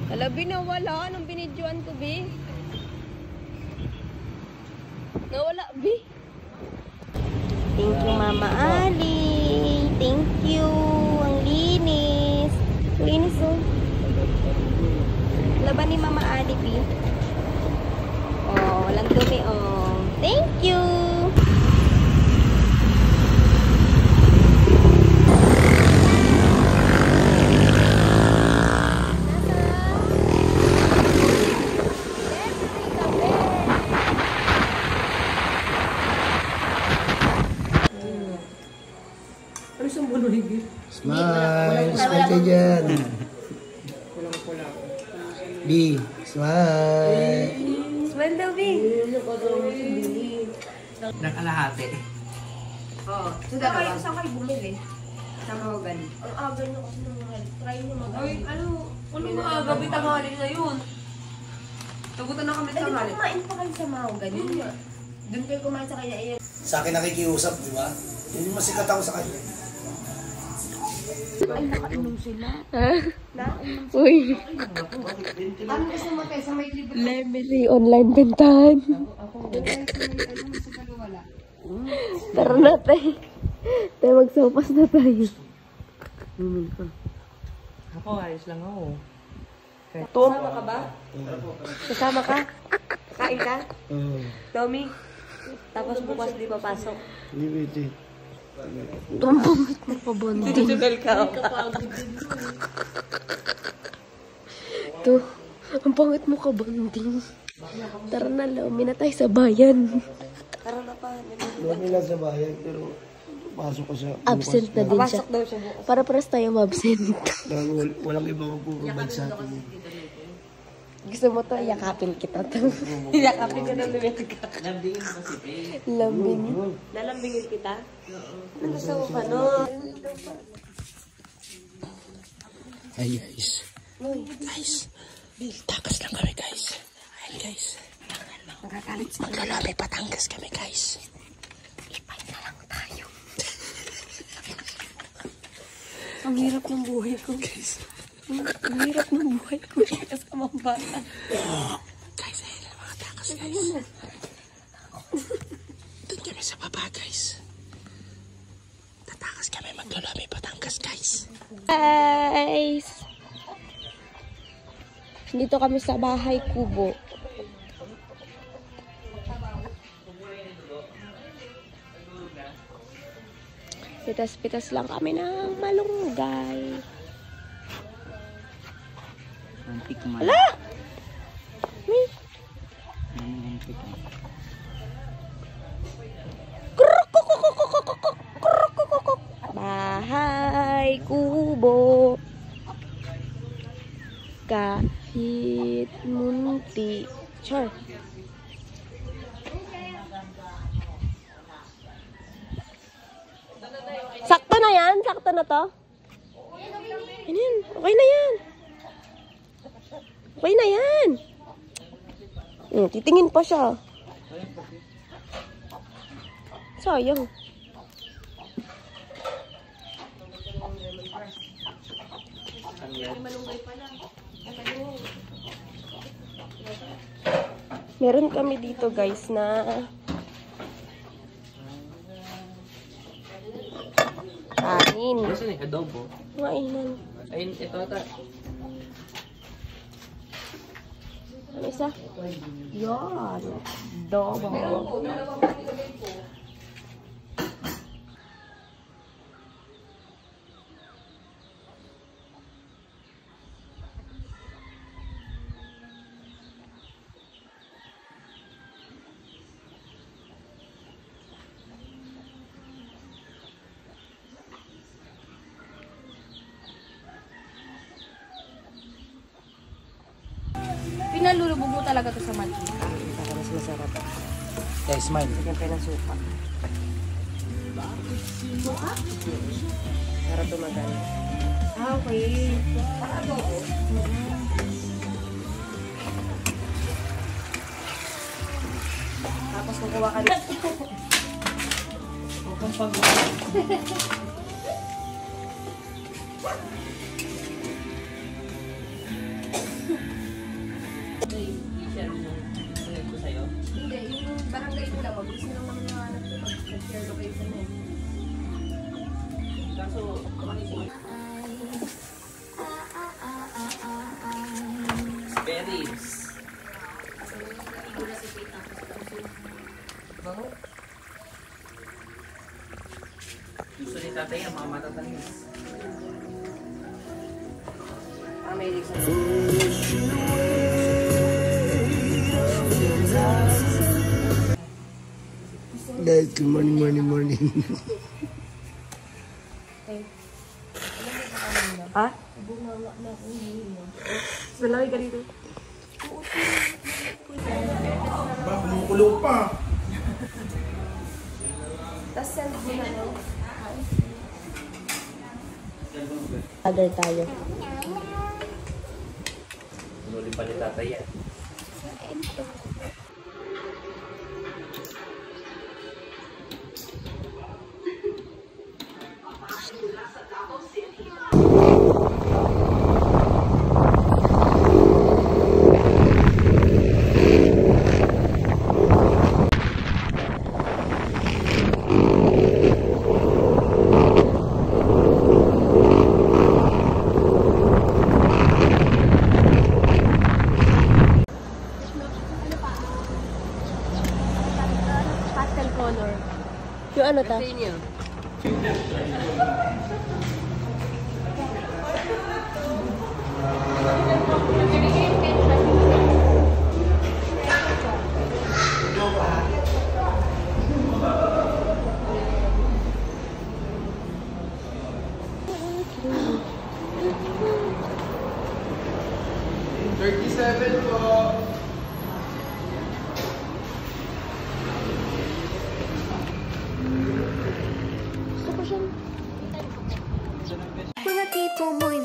Alabi nawala. Anong binidyoan ko, Bi? Nawala, Bi. Thank you, Mama Ali. Thank you. Ang linis. Linis, oh. Laban ni Mama Ali, Bi. Oh, walang dumi, oh. Thank you. Smile! Smile kayo dyan! B! Smile! Smile daw, Bi. Nakalahati. Oo. Saan kayo bumili? Sa Rogan. Ang aga nyo kasi naman. Try nyo mag-aga. Ay, ano maaga? Bitanghali na yun. Tagutan na kami Ay, di ba tanghali. kumain pa kayo sa Mahogan? Yun nga. Doon kayo kumain sa kanya. Sa akin nakikiusap, di ba? Hindi masikat ako sa kanya. Ay, nakainom sila. Uy. Ano gusto mo tayo sa may libre? Lemery online bentahan. Doon tayo sa may sa Kaliwala. Tara na tayo. Tayo magsopas na tayo. Ako, ayos lang ako. Kasama ka ba? Kasama ka? Kain ka? Tommy? Tapos bukas di papasok. Hindi pwede. Tumpamit mo pa bonding. Tutugal ka. To, ang pangit mo ka bonding. Tara na lang, minatay sa bayan. Tara na pa. Doon nila sa bayan, pero pasok ko sa... Absent na din siya. daw siya bukas. Para paras tayo ma-absent. Dahil walang ibang magpuprovide sa atin. Gusto mo to, yakapin kita to. Yakapin ka na lumit ka. Lambingin mo kasi, babe. Lambing. Lalambingin kita? Ano gusto mo pa, no? Hi guys. Guys, takas lang kami guys. Hi guys. Maglalabi Batangas kami guys. Ipay na lang tayo. Ang hirap ng buhay ko. Guys. Ang hirap ng buhay ko. Kasamang bata. Guys, ayun na mga takas guys. Doon kami sa baba guys. Tatakas kami maglalabi Batangas guys. Guys! Dito kami sa bahay kubo. Pitas-pitas lang kami ng malunggay. Antik man. Ala! May... Antik man. Bahay kubo. Kahit munti. Char. Sakto na yan? Sakto na to? Yan. Okay na yan. Okay na yan. Titingin pa siya. Sayang. Meron kami dito guys na kanin. Kasi ni adobo. Mainan. Ayun, ito ata. Ano isa? Yan. Dobo. Pinalulubog mo talaga to sa mantika. Para mas masarap. Guys, smile. Lagyan tayo ng suka. Para tumagal. Okay. Tapos kukuha ka rin. Huwag kang pag- Spare ribs. Gusto ni tatay ang mga matatamis. Amerik sa Guys, good morning. Ha? Malaki ka dito. Ba, kumukulong pa. Tapos send mo na lang. Other tayo. Pinuli pa ni tatay yan. Pastel color. Yung ano ta? Mga tipo mo'y